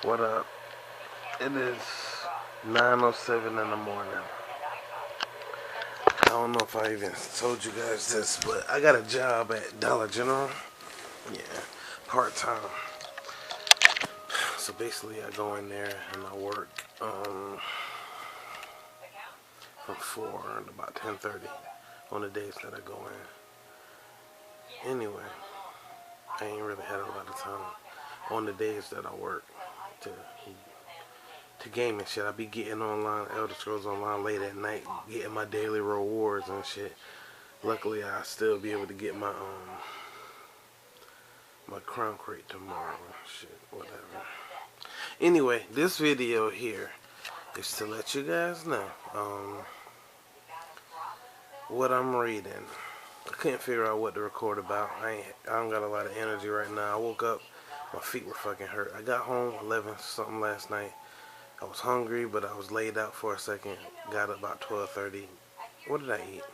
What up? It is 9:07 in the morning. I don't know if I even told you guys this, but I got a job at Dollar General. Yeah, part-time. So basically I go in there and I work from 4 to about 10:30 on the days that I go in. Anyway, I ain't really had a lot of time on the days that I work to game and shit. I be getting online, Elder Scrolls Online late at night, getting my daily rewards and shit. Luckily, I still be able to get my crown crate tomorrow. Shit, whatever. Anyway, this video here is to let you guys know what I'm reading. I couldn't figure out what to record about. I don't got a lot of energy right now. I woke up, my feet were fucking hurt. I got home 11 something last night. I was hungry, but I was laid out for a second. Got up about 12:30. What did I eat?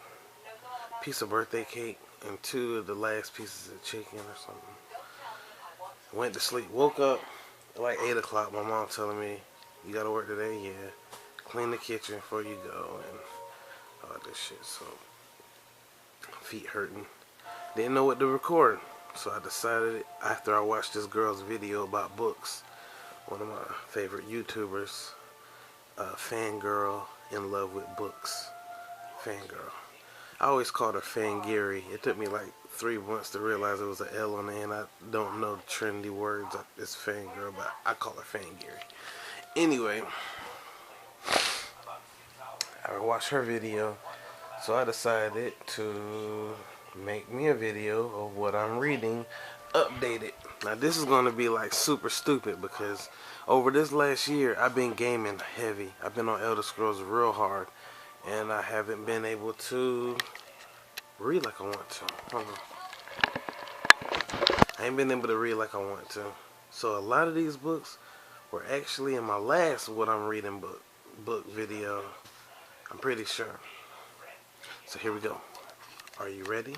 Piece of birthday cake and 2 of the last pieces of chicken or something. Went to sleep. Woke up at like 8 o'clock. My mom telling me, "You gotta work today?" Yeah. Clean the kitchen before you go and all this shit. So feet hurting. Didn't know what to record. So I decided after I watched this girl's video about books, one of my favorite YouTubers, Fangirl in Love with Books. Fangirl. I always called her Fangiri. It took me like 3 months to realize it was an L on the end. I don't know the trendy words. It's Fangirl, but I call her Fangiri. Anyway, I watched her video, so I decided to make me a video of what I'm reading, updated. Now this is going to be like super stupid because over this last year I've been gaming heavy. I've been on Elder Scrolls real hard, and I haven't been able to read like I want to. Hold on. I ain't been able to read like I want to. So a lot of these books were actually in my last what I'm reading book video. I'm pretty sure. So here we go. Are you ready?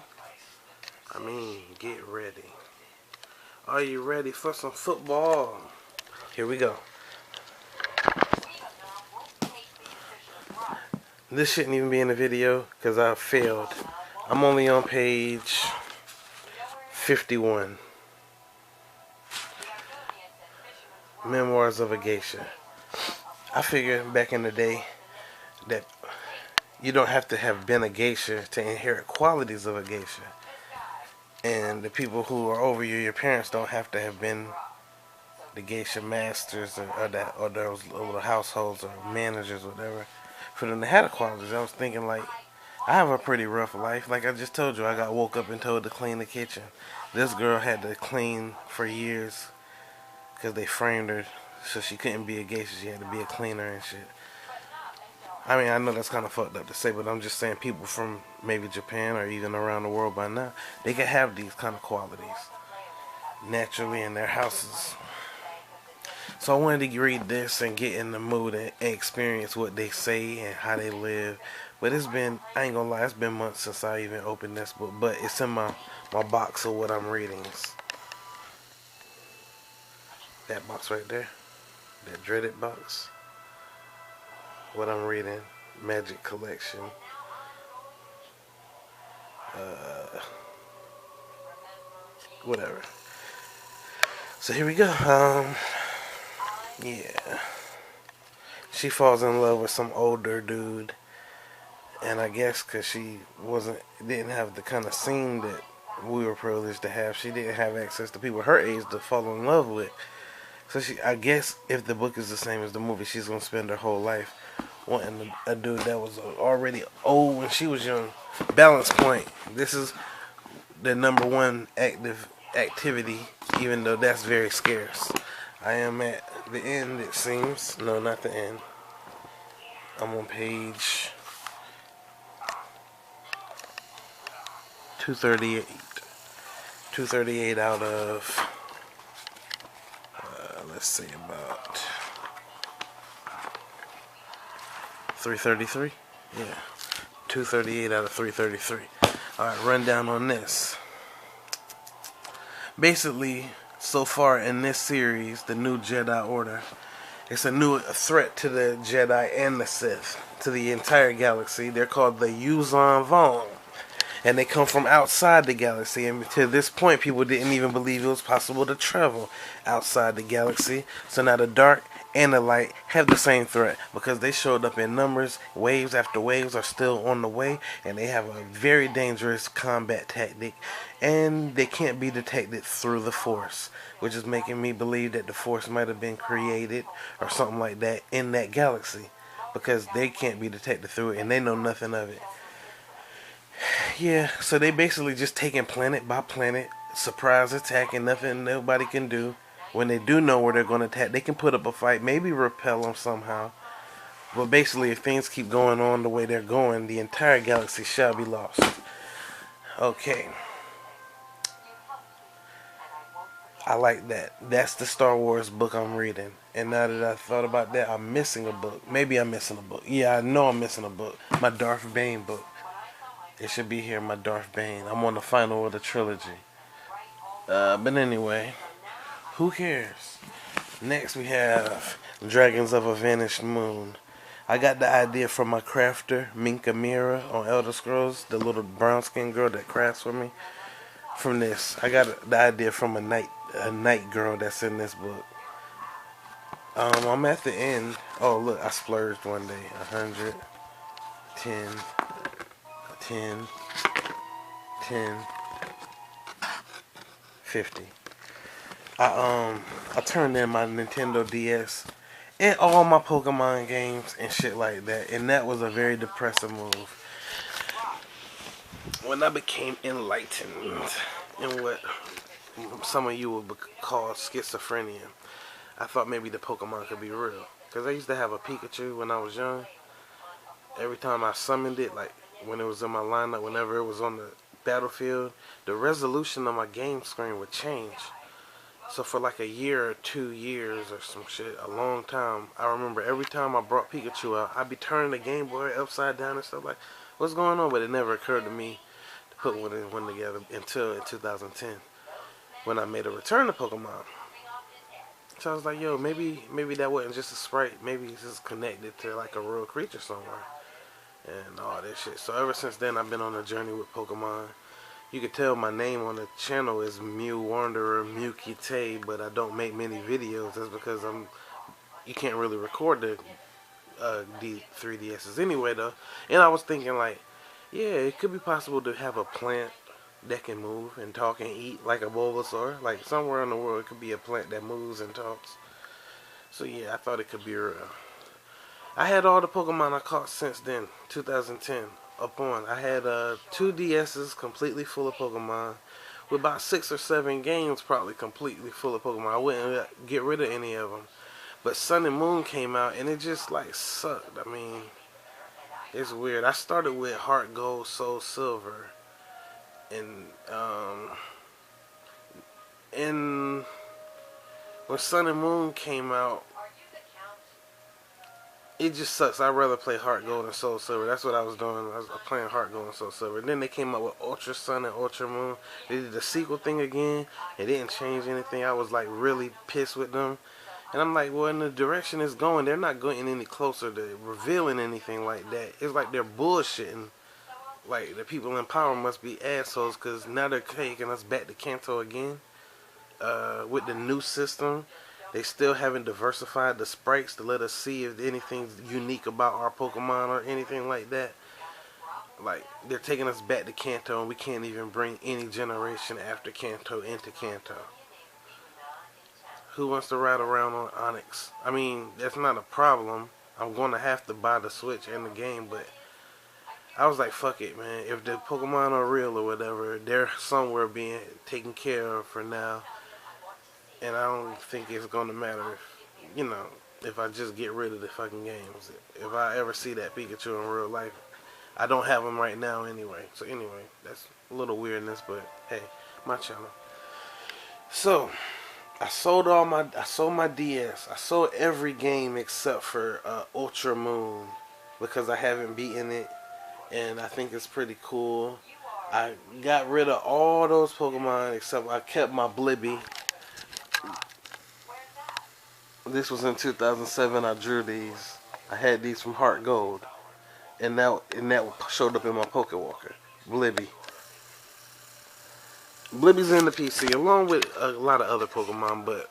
I mean, get ready. Are you ready for some football? Here we go. This shouldn't even be in the video because I failed. I'm only on page 51. Memoirs of a Geisha. I figured back in the day that you don't have to have been a geisha to inherit qualities of a geisha. And the people who are over you, your parents, don't have to have been the geisha masters or those little households or managers or whatever for them to have the qualities. I was thinking like, I have a pretty rough life. Like I just told you, I got woke up and told to clean the kitchen. This girl had to clean for years because they framed her so she couldn't be a geisha. She had to be a cleaner and shit. I mean, I know that's kind of fucked up to say, but I'm just saying people from maybe Japan or even around the world by now, they can have these kind of qualities naturally in their houses. So I wanted to read this and get in the mood and experience what they say and how they live. But it's been, I ain't gonna lie, it's been months since I even opened this book, but it's in my box of what I'm reading. That box right there, that dreaded box. What I'm reading, Magic Collection. Whatever. So here we go. Yeah. She falls in love with some older dude, and I guess because she didn't have the kind of scene that we were privileged to have, she didn't have access to people her age to fall in love with. So I guess if the book is the same as the movie, she's gonna spend her whole life wanting a dude that was already old when she was young. Balance point. This is the #1 active activity, even though that's very scarce. I am at the end, it seems. No, not the end. I'm on page 238. 238 out of, let's see, about 333? Yeah. 238 out of 333. Alright, rundown on this. Basically, so far in this series, the new Jedi Order. It's a new threat to the Jedi and the Sith, to the entire galaxy. They're called the Yuuzhan Vong, and they come from outside the galaxy. And to this point, people didn't even believe it was possible to travel outside the galaxy. So now the dark and the light have the same threat because they showed up in numbers. Waves after waves are still on the way, and they have a very dangerous combat tactic, and they can't be detected through the Force, which is making me believe that the Force might have been created or something like that in that galaxy because they can't be detected through it and they know nothing of it. Yeah, so they basically just taking planet by planet, surprise attack, and nothing nobody can do. When they do know where they're going to attack, they can put up a fight, maybe repel them somehow. But basically, if things keep going on the way they're going, the entire galaxy shall be lost. Okay. I like that. That's the Star Wars book I'm reading. And now that I thought about that, I'm missing a book. Maybe I'm missing a book. Yeah, I know I'm missing a book. My Darth Bane book. It should be here, my Darth Bane. I'm on the final of the trilogy. But anyway, who cares? Next we have Dragons of a Vanished Moon. I got the idea from my crafter, Minka Mira, on Elder Scrolls, the little brown skinned girl that crafts for me. From this, I got the idea from a night girl that's in this book. I'm at the end. Oh look, I splurged one day. 100, 10, 10, 10, 50. I turned in my Nintendo DS and all my Pokemon games and shit like that, and that was a very depressive move. When I became enlightened in what some of you would call schizophrenia, I thought maybe the Pokemon could be real. Because I used to have a Pikachu when I was young. Every time I summoned it, like when it was in my lineup, whenever it was on the battlefield, the resolution of my game screen would change. So for like a year or 2 years or some shit, a long time, I remember every time I brought Pikachu out, I'd be turning the Game Boy upside down and stuff like, what's going on? But it never occurred to me to put one together until in 2010 when I made a return to Pokemon. So I was like, yo, maybe that wasn't just a sprite. Maybe it's just connected to like a real creature somewhere and all this shit. So ever since then, I've been on a journey with Pokemon. You can tell my name on the channel is Mew Wanderer Mew Kite, but I don't make many videos. That's because you can't really record the 3DSs anyway though. And I was thinking like, yeah, it could be possible to have a plant that can move and talk and eat like a Bulbasaur. Like somewhere in the world it could be a plant that moves and talks. So yeah, I thought it could be real. I had all the Pokemon I caught since then, 2010. Up on. I had 2 DSs completely full of Pokemon, with about 6 or 7 games probably completely full of Pokemon. I wouldn't get rid of any of them. But Sun and Moon came out and it just like sucked. I mean, it's weird. I started with Heart Gold, Soul Silver, and when Sun and Moon came out, it just sucks. I'd rather play Heart Gold and Soul Silver. That's what I was doing. I was playing Heart Gold and Soul Silver. And then they came out with Ultra Sun and Ultra Moon. They did the sequel thing again. It didn't change anything. I was like really pissed with them. And I'm like, well, in the direction it's going, they're not going any closer to revealing anything like that. It's like they're bullshitting. Like, the people in power must be assholes because now they're taking us back to Kanto again. With the new system. They still haven't diversified the sprites to let us see if anything's unique about our Pokemon or anything like that. Like, they're taking us back to Kanto and we can't even bring any generation after Kanto into Kanto. Who wants to ride around on Onix? I mean, that's not a problem. I'm going to have to buy the Switch and the game, but I was like, fuck it, man. If the Pokemon are real or whatever, they're somewhere being taken care of for now. And I don't think it's going to matter if I just get rid of the fucking games. If I ever see that Pikachu in real life, I don't have him right now anyway. So anyway, that's a little weirdness, but hey, my channel. So, I sold my DS. I sold every game except for Ultra Moon because I haven't beaten it, and I think it's pretty cool. I got rid of all those Pokemon except I kept my Blibby This was in 2007. I drew these. I had these from Heart Gold, and that showed up in my Poké Walker. Blibby. Blibby's in the PC along with a lot of other Pokemon, but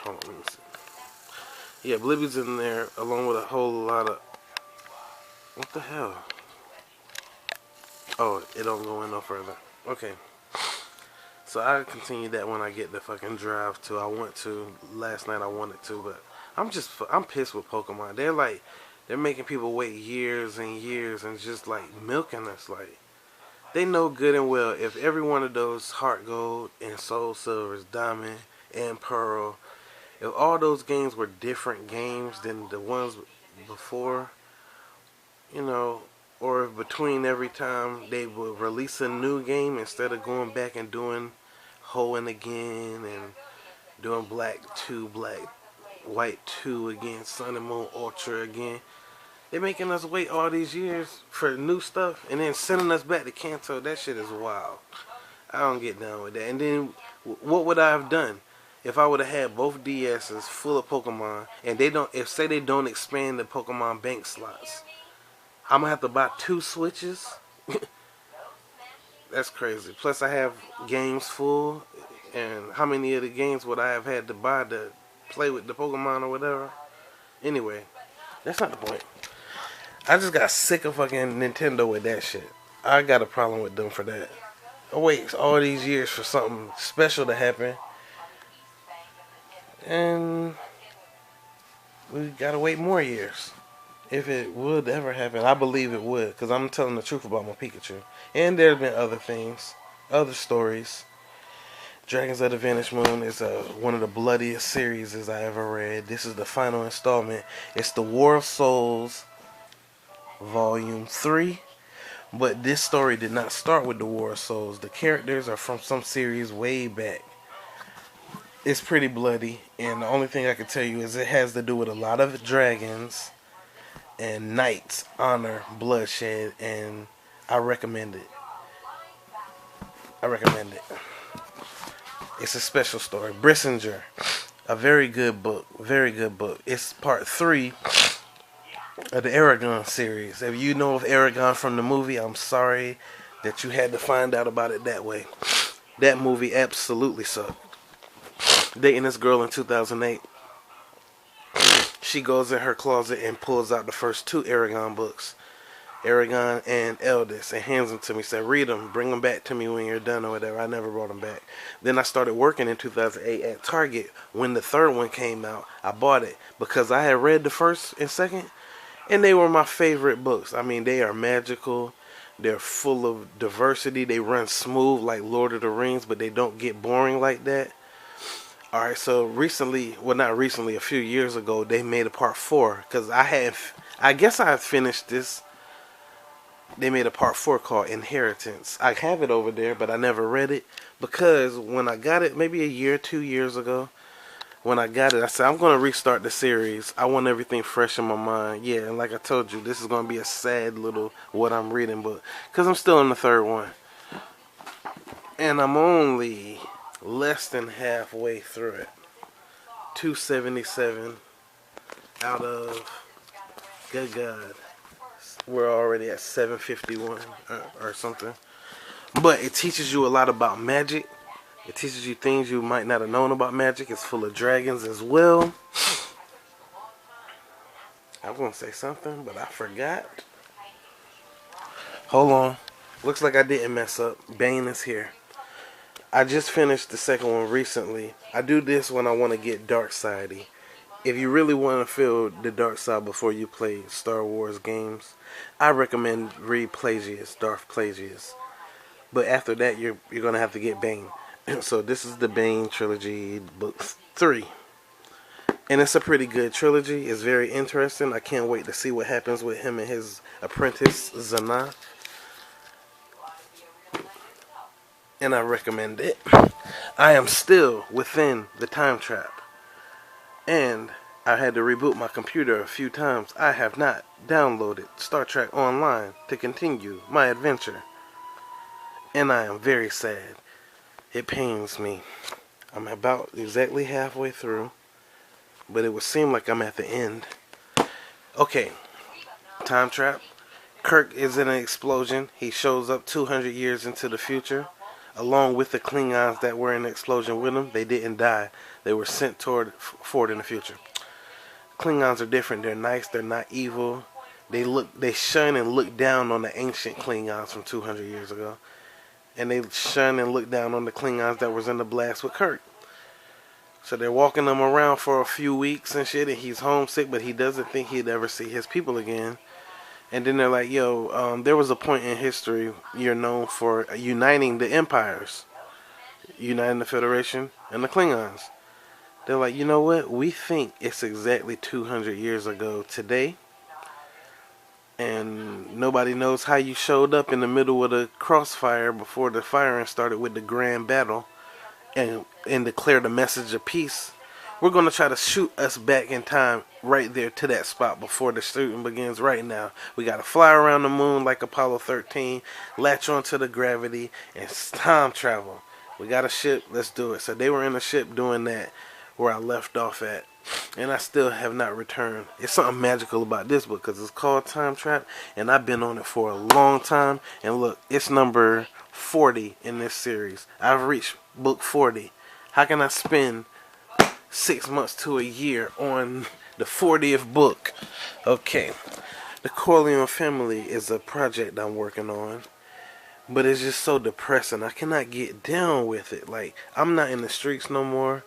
hold on, let me see. Yeah, Blibby's in there along with a whole lot of what the hell? Oh, it don't go in no further. Okay. So I continue that when I get the fucking drive to. I want to. Last night I wanted to, but I'm pissed with Pokemon. They're making people wait years and years and just like milking us. Like they know good and well if every one of those Heart Gold and Soul Silvers, Diamond and Pearl, if all those games were different games than the ones before, you know, or if between every time they would release a new game instead of going back and doing Hoenn again and doing Black 2, Black White 2 again, Sun and Moon Ultra again. They're making us wait all these years for new stuff and then sending us back to Kanto. That shit is wild. I don't get down with that. And then what would I have done if I would have had both DSs full of Pokemon and if say they don't expand the Pokemon bank slots? I'm gonna have to buy 2 Switches. That's crazy. Plus, I have games full, and how many of the games would I have had to buy to play with the Pokemon or whatever? Anyway, that's not the point. I just got sick of fucking Nintendo with that shit. I got a problem with them for that. I wait all these years for something special to happen, and we gotta wait more years. If it would ever happen, I believe it would, because I'm telling the truth about my Pikachu. And there's been other things, other stories. Dragons of the Vanished Moon is one of the bloodiest series I ever read. This is the final installment. It's the War of Souls, Volume 3. But this story did not start with the War of Souls. The characters are from some series way back. It's pretty bloody, and the only thing I can tell you is it has to do with a lot of dragons and knights, honor, bloodshed, and I recommend it. It's a special story. Brissinger, a very good book. It's part 3 of the Aragon series. If you know of Aragon from the movie, I'm sorry that you had to find out about it that way. That movie absolutely sucked. Dating this girl in 2008. She goes in her closet and pulls out the first 2 Aragon books, Aragon and Eldest, and hands them to me. Said, read them, bring them back to me when you're done or whatever. I never brought them back. Then I started working in 2008 at Target. When the 3rd one came out, I bought it because I had read the 1st and 2nd, and they were my favorite books. I mean, they are magical. They're full of diversity. They run smooth like Lord of the Rings, but they don't get boring like that. Alright, so recently, well not recently, a few years ago, they made a part 4. Because I guess I have finished this. They made a part 4 called Inheritance. I have it over there, but I never read it. Because when I got it, maybe a year, 2 years ago, when I got it, I said, I'm going to restart the series. I want everything fresh in my mind. Yeah, and like I told you, this is going to be a sad little what I'm reading book. Because I'm still in the 3rd one. And I'm only less than halfway through it. 277 out of, good God, we're already at 751 or something. But it teaches you a lot about magic. It teaches you things you might not have known about magic. It's full of dragons as well. I was going to say something, but I forgot. Hold on. Looks like I didn't mess up. Bane is here. I just finished the 2nd one recently. I do this when I want to get dark-sidey. If you really want to feel the dark side before you play Star Wars games, I recommend read Plagueis, Darth Plagueis. But after that, you're going to have to get Bane. So this is the Bane trilogy, book 3. And it's a pretty good trilogy. It's very interesting. I can't wait to see what happens with him and his apprentice, Zanath. And I recommend it. I am still within the time trap. And I had to reboot my computer a few times. I have not downloaded Star Trek Online to continue my adventure. And I am very sad. It pains me. I'm about exactly halfway through. but it would seem like I'm at the end. Okay, time trap. Kirk is in an explosion. He shows up 200 years into the future, along with the Klingons that were in the explosion with him. They didn't die. They were sent forward in the future. Klingons are different. They're nice. They're not evil. They shun and look down on the ancient Klingons from 200 years ago, and they shun and look down on the Klingons that was in the blast with Kirk. So they're walking him around for a few weeks and shit, and he's homesick, but he doesn't think he'd ever see his people again. And then they're like, yo, there was a point in history you're known for uniting the empires, uniting the Federation and the Klingons. They're like, you know what? We think it's exactly 200 years ago today, and nobody knows how you showed up in the middle of the crossfire before the firing started with the grand battle and declared a message of peace. We're going to try to shoot us back in time right there to that spot before the shooting begins right now. We got to fly around the moon like Apollo 13, latch onto the gravity, and time travel. We got a ship, let's do it. So they were in a ship doing that where I left off at. And I still have not returned. It's something magical about this book because it's called Time Trap, and I've been on it for a long time. And look, it's number 40 in this series. I've reached book 40. How can I spend 6 months to a year on the 40th book? Okay, the Corleone Family is a project I'm working on, but it's just so depressing. I cannot get down with it. Like, I'm not in the streets no more,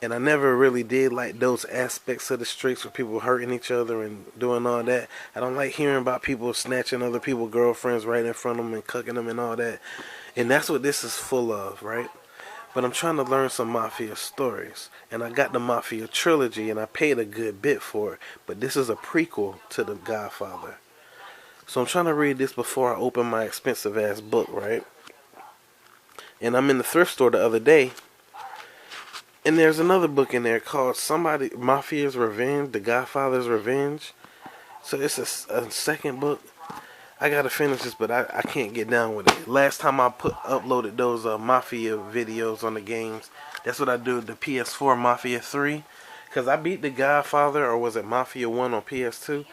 and I never really did like those aspects of the streets where people hurting each other and doing all that. I don't like hearing about people snatching other people's girlfriends right in front of them and cucking them and all that. And that's what this is full of, right? But I'm trying to learn some Mafia stories. And I got the Mafia trilogy and I paid a good bit for it. But this is a prequel to The Godfather. So I'm trying to read this before I open my expensive ass book, right? And I'm in the thrift store the other day, and there's another book in there called Mafia's Revenge, The Godfather's Revenge. So it's a second book. I gotta finish this, but I can't get down with it. Last time I uploaded those Mafia videos on the games, that's what I do, the PS4 Mafia 3. Because I beat The Godfather, or was it Mafia 1 on PS2?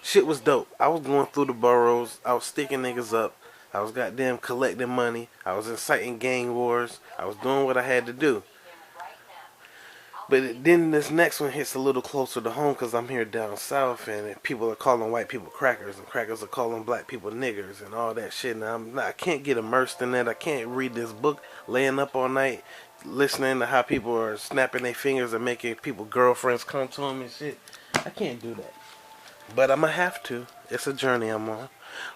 Shit was dope. I was going through the boroughs. I was sticking niggas up. I was goddamn collecting money. I was inciting gang wars. I was doing what I had to do. But then this next one hits a little closer to home because I'm here down south, and people are calling white people crackers, and crackers are calling black people niggers, and all that shit. And I can't get immersed in that. I can't read this book laying up all night, listening to how people are snapping their fingers and making people girlfriends come to them and shit. I can't do that. But I'm going to have to. It's a journey I'm on.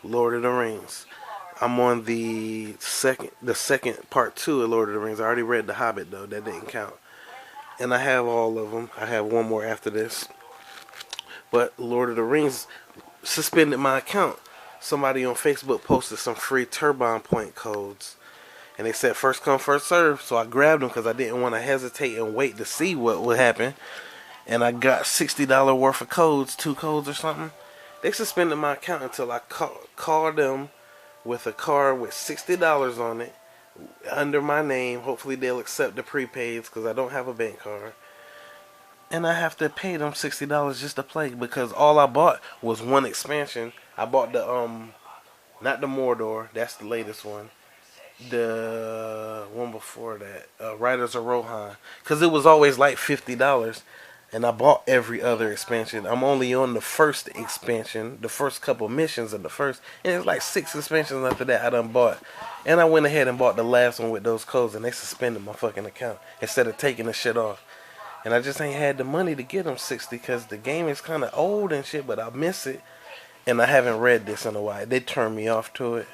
Lord of the Rings. I'm on the second part 2 of Lord of the Rings. I already read The Hobbit, though. That didn't count. And I have all of them. I have one more after this. But Lord of the Rings suspended my account. Somebody on Facebook posted some free Turbine Point codes. And they said first come, first serve. So I grabbed them because I didn't want to hesitate and wait to see what would happen. And I got $60 worth of codes, 2 codes or something. They suspended my account until I called them with a card with $60 on it under my name. Hopefully they'll accept the prepaids because I don't have a bank card. And I have to pay them $60 just to play because all I bought was one expansion. I bought the not the Mordor, that's the latest one. The one before that, Riders of Rohan, because it was always like $50. And I bought every other expansion. I'm only on the first expansion, the first couple missions of the first. And it's like 6 expansions after that I done bought. And I went ahead and bought the last one with those codes. And they suspended my fucking account instead of taking the shit off. And I just ain't had the money to get them 60 because the game is kind of old and shit. But I miss it. And I haven't read this in a while. They turned me off to it.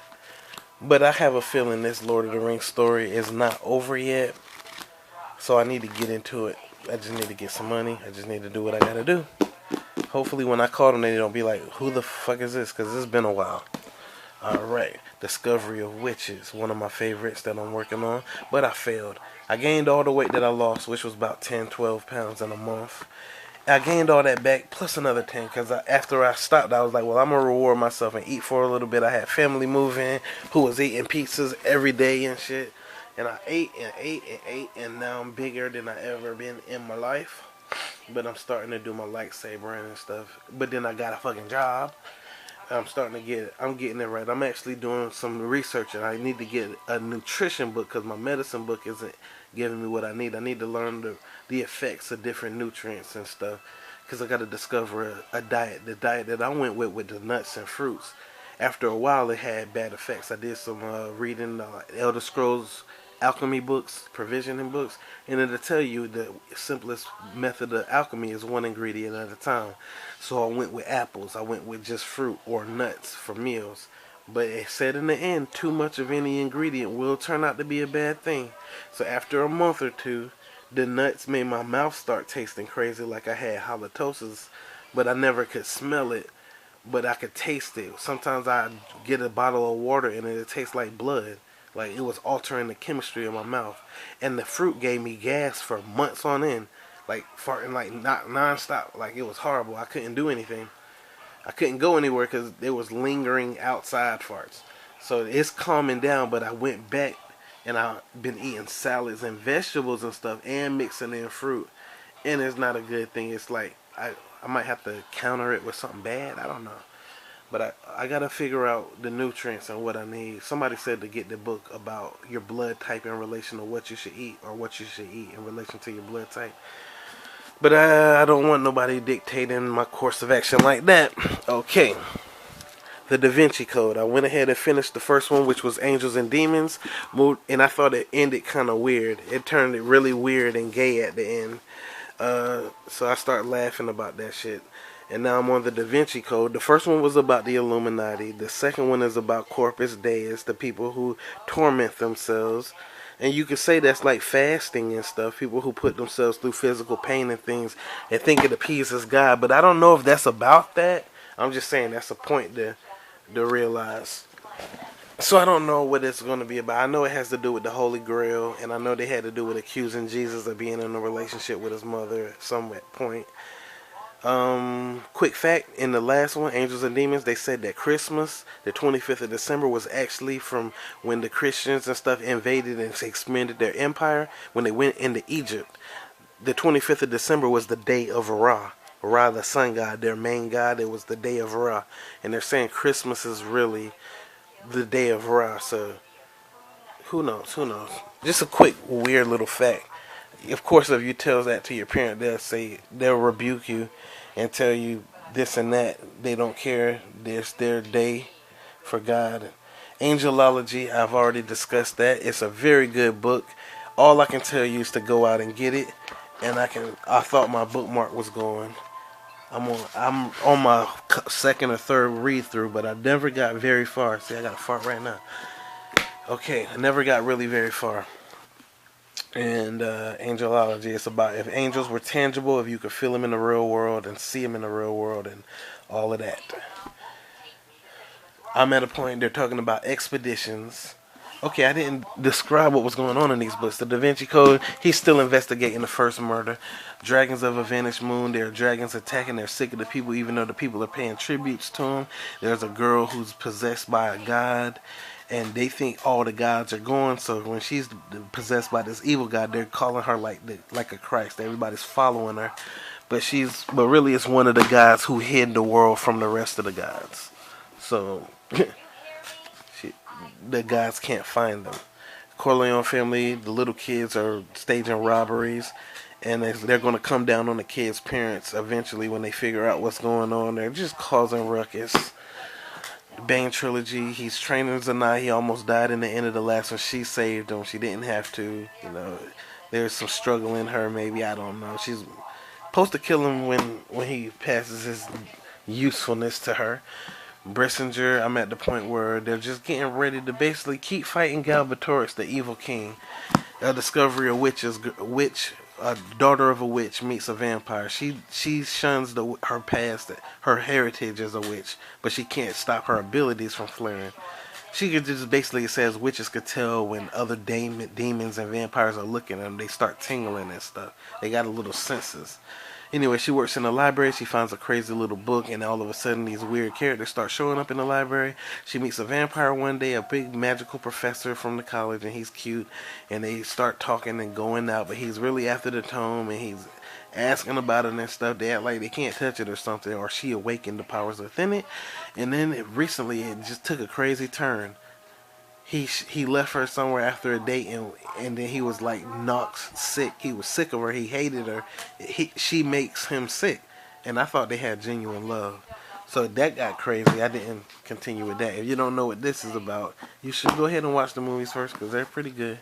But I have a feeling this Lord of the Rings story is not over yet. So I need to get into it. I just need to get some money. I just need to do what I gotta do. Hopefully when I call them, they don't be like, who the fuck is this? Because it's been a while. Alright. Discovery of Witches. One of my favorites that I'm working on. But I failed. I gained all the weight that I lost, which was about 10, 12 pounds in a month. I gained all that back, plus another 10. Because after I stopped, I was like, well, I'm going to reward myself and eat for a little bit. I had family move in who was eating pizzas every day and shit. And I ate and ate and ate, and now I'm bigger than I ever been in my life. but I'm starting to do my lightsaber and stuff. But then I got a fucking job. I'm getting it right. I'm actually doing some research, and I need to get a nutrition book because my medicine book isn't giving me what I need. I need to learn the effects of different nutrients and stuff because I got to discover a diet. The diet that I went with the nuts and fruits. After a while, it had bad effects. I did some reading Elder Scrolls alchemy books, provisioning books, and it'll tell you the simplest method of alchemy is one ingredient at a time. So I went with apples. I went with just fruit or nuts for meals. But it said in the end, too much of any ingredient will turn out to be a bad thing. So after a month or two, the nuts made my mouth start tasting crazy like I had halitosis, but I never could smell it, but I could taste it. Sometimes I'd get a bottle of water and it tastes like blood. Like it was altering the chemistry of my mouth. And the fruit gave me gas for months on end. Like farting like not non-stop. Like it was horrible. I couldn't do anything. I couldn't go anywhere because there was lingering outside farts. So it's calming down, but I went back and I've been eating salads and vegetables and stuff and mixing in fruit. And it's not a good thing. It's like I might have to counter it with something bad. I don't know. But I gotta figure out the nutrients and what I need. Somebody said to get the book about your blood type in relation to what you should eat or what you should eat in relation to your blood type. But I don't want nobody dictating my course of action like that. Okay. The Da Vinci Code. I went ahead and finished the first one, which was Angels and Demons. And I thought it ended kind of weird. It turned it really weird and gay at the end. So I started laughing about that shit. And now I'm on the Da Vinci Code. The first one was about the Illuminati. The second one is about Corpus Deus, the people who torment themselves. And you could say that's like fasting and stuff. People who put themselves through physical pain and things and think it appeases God. But I don't know if that's about that. I'm just saying that's a point to realize. So I don't know what it's going to be about. I know it has to do with the Holy Grail, and I know they had to do with accusing Jesus of being in a relationship with his mother at some point. Quick fact, in the last one, Angels and Demons, they said that Christmas, the 25th of December, was actually from when the Christians and stuff invaded and expanded their empire, when they went into Egypt. The 25th of December was the day of Ra. Ra, the sun god, their main god, it was the day of Ra. And they're saying Christmas is really the day of Ra, so who knows. Just a quick weird little fact. Of course, if you tell that to your parent, they'll rebuke you and tell you this and that. They don't care. It's their day for God. Angelology, I've already discussed that. It's a very good book. All I can tell you is to go out and get it. And I thought my bookmark was going. I'm on my second or third read through, but I never got very far. See, I got to fart right now. Okay, I never got really very far. And angelology, it's about if angels were tangible, if you could feel them in the real world and see them in the real world and all of that. I'm at a point they're talking about expeditions. Okay, I didn't describe what was going on in these books. The Da Vinci Code, he's still investigating the first murder. Dragons of a Vanished Moon, there are dragons attacking. They're sick of the people, even though the people are paying tributes to them. There's a girl who's possessed by a god, and they think all the gods are gone. So when she's possessed by this evil god, they're calling her like a Christ. Everybody's following her, but really it's one of the gods who hid the world from the rest of the gods. So the gods can't find them. Corleone family, the little kids are staging robberies, and they're going to come down on the kids' parents eventually when they figure out what's going on. They're just causing ruckus. The Bane trilogy, he's training Zanai. He almost died in the end of the last one. She saved him. She didn't have to. There's some struggle in her. Maybe, I don't know. She's supposed to kill him when he passes his usefulness to her. Brissinger, I'm at the point where they're just getting ready to basically keep fighting Galbatorix, the evil king. A discovery of a daughter of a witch meets a vampire. She shuns her past, her heritage as a witch, but she can't stop her abilities from flaring. She could just basically, it says witches could tell when other demons and vampires are looking at them. They start tingling and stuff. They got a little senses. Anyway, she works in the library. She finds a crazy little book, and all of a sudden, these weird characters start showing up in the library. She meets a vampire one day, a big magical professor from the college, and he's cute. And they start talking and going out, but he's really after the tome, and he's asking about it and stuff. They act like they can't touch it or something, or she awakened the powers within it. And then recently, it just took a crazy turn. He left her somewhere after a date, and then he was like knocked sick. He was sick of her. He hated her. She makes him sick, and I thought they had genuine love. So that got crazy. I didn't continue with that. If you don't know what this is about, you should go ahead and watch the movies first because they're pretty good.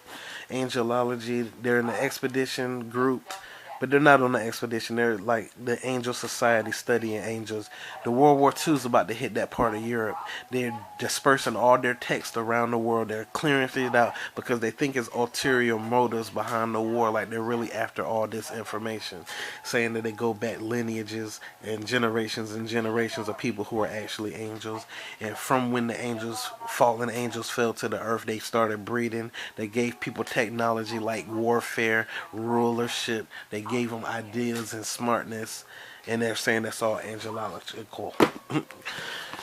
Angelology. They're in the expedition group, but they're not on the expedition. They're like the Angel Society studying angels. The World War II is about to hit that part of Europe. They're dispersing all their text around the world. They're clearing things out because they think it's ulterior motives behind the war. Like they're really after all this information, saying that they go back lineages and generations of people who are actually angels. And from when the fallen angels fell to the earth, they started breeding. They gave people technology like warfare, rulership. They gave them ideas and smartness, and they're saying that's all angelical.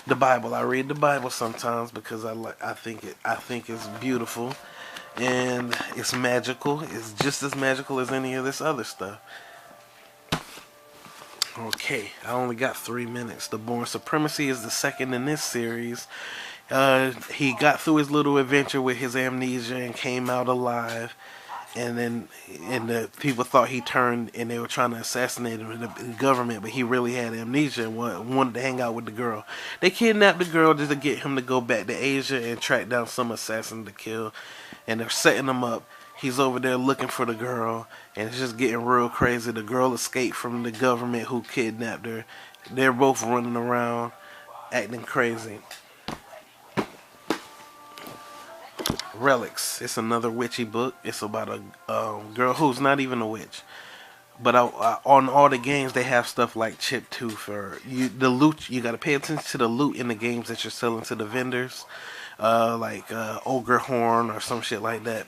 The Bible, I read the Bible sometimes because I think it's beautiful, and it's magical. It's just as magical as any of this other stuff. Okay, I only got 3 minutes. The Bourne Supremacy is the second in this series. He got through his little adventure with his amnesia and came out alive. And then the people thought he turned and they were trying to assassinate him in the government, but he really had amnesia and wanted to hang out with the girl. They kidnapped the girl just to get him to go back to Asia and track down some assassin to kill. And they're setting him up. He's over there looking for the girl, and it's just getting real crazy. The girl escaped from the government who kidnapped her. They're both running around acting crazy. Relics. It's another witchy book. It's about a girl who's not even a witch. But on all the games, they have stuff like chip tooth or the loot. You got to pay attention to the loot in the games that you're selling to the vendors, like ogre horn or some shit like that.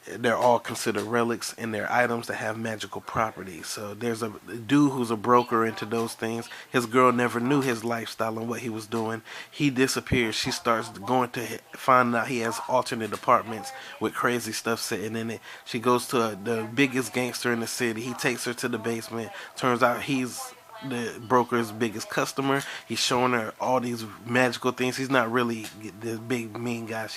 They're all considered relics, and they're items that have magical properties. So there's a dude who's a broker into those things. His girl never knew his lifestyle and what he was doing. He disappears. She starts going to find out he has alternate apartments with crazy stuff sitting in it. She goes to the biggest gangster in the city. He takes her to the basement. Turns out he's the broker's biggest customer. He's showing her all these magical things. He's not really the big mean guy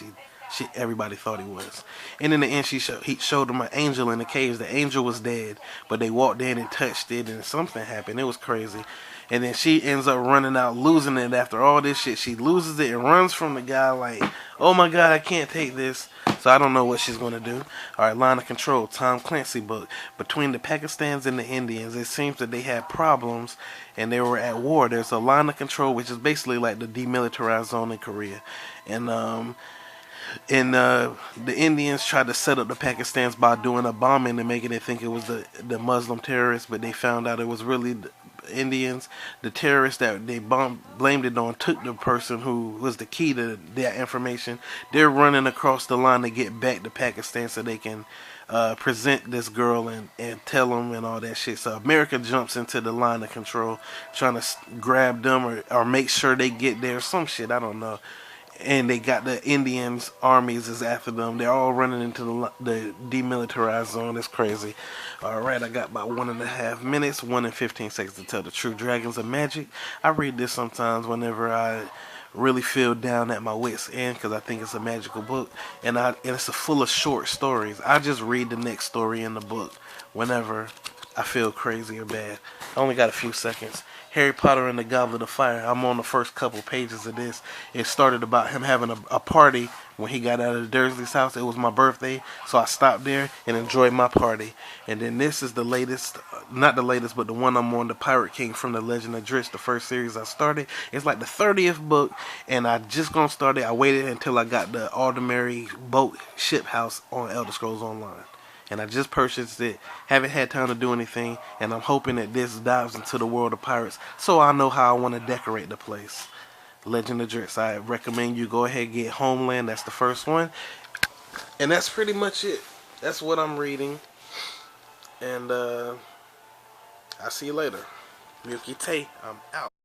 everybody thought he was. And in the end, he showed them an angel in the cage. The angel was dead, but they walked in and touched it, and something happened. It was crazy. And then she ends up running out, losing it after all this shit. She loses it and runs from the guy like, oh my God, I can't take this. So I don't know what she's going to do. All right, Line of Control, Tom Clancy book. Between the Pakistans and the Indians, it seems that they had problems and they were at war. There's a line of control, which is basically like the demilitarized zone in Korea. And the Indians tried to set up the Pakistans by doing a bombing and making it think it was the Muslim terrorists, but they found out it was really the Indians. The terrorists that they blamed it on took the person who was the key to that information. They're running across the line to get back to Pakistan so they can present this girl and tell them and all that shit. So America jumps into the line of control, trying to grab them or make sure they get there. Some shit, I don't know. And they got the Indians armies is after them. They're all running into the demilitarized zone. It's crazy. All right, I got about 1.5 minutes, 1 and 15 seconds to tell the truth. Dragons of Magic. I read this sometimes whenever I really feel down at my wits end because I think it's a magical book, and it's full of short stories. I just read the next story in the book whenever I feel crazy or bad. I only got a few seconds. Harry Potter and the Goblet of Fire. I'm on the first couple pages of this. It started about him having a party when he got out of the Dursley's house. It was my birthday, so I stopped there and enjoyed my party. And then this is the latest, not the latest, but the one I'm on, The Pirate King from the Legend of Drizzt, the first series I started. It's like the 30th book, and I just gonna start it. I waited until I got the Aldemary boat ship house on Elder Scrolls Online. And I just purchased it. Haven't had time to do anything, and I'm hoping that this dives into the world of pirates so I know how I want to decorate the place. Legend of Drizzt. I recommend you go ahead and get Homeland. That's the first one. And that's pretty much it. That's what I'm reading. And I'll see you later. Milky Tay, I'm out.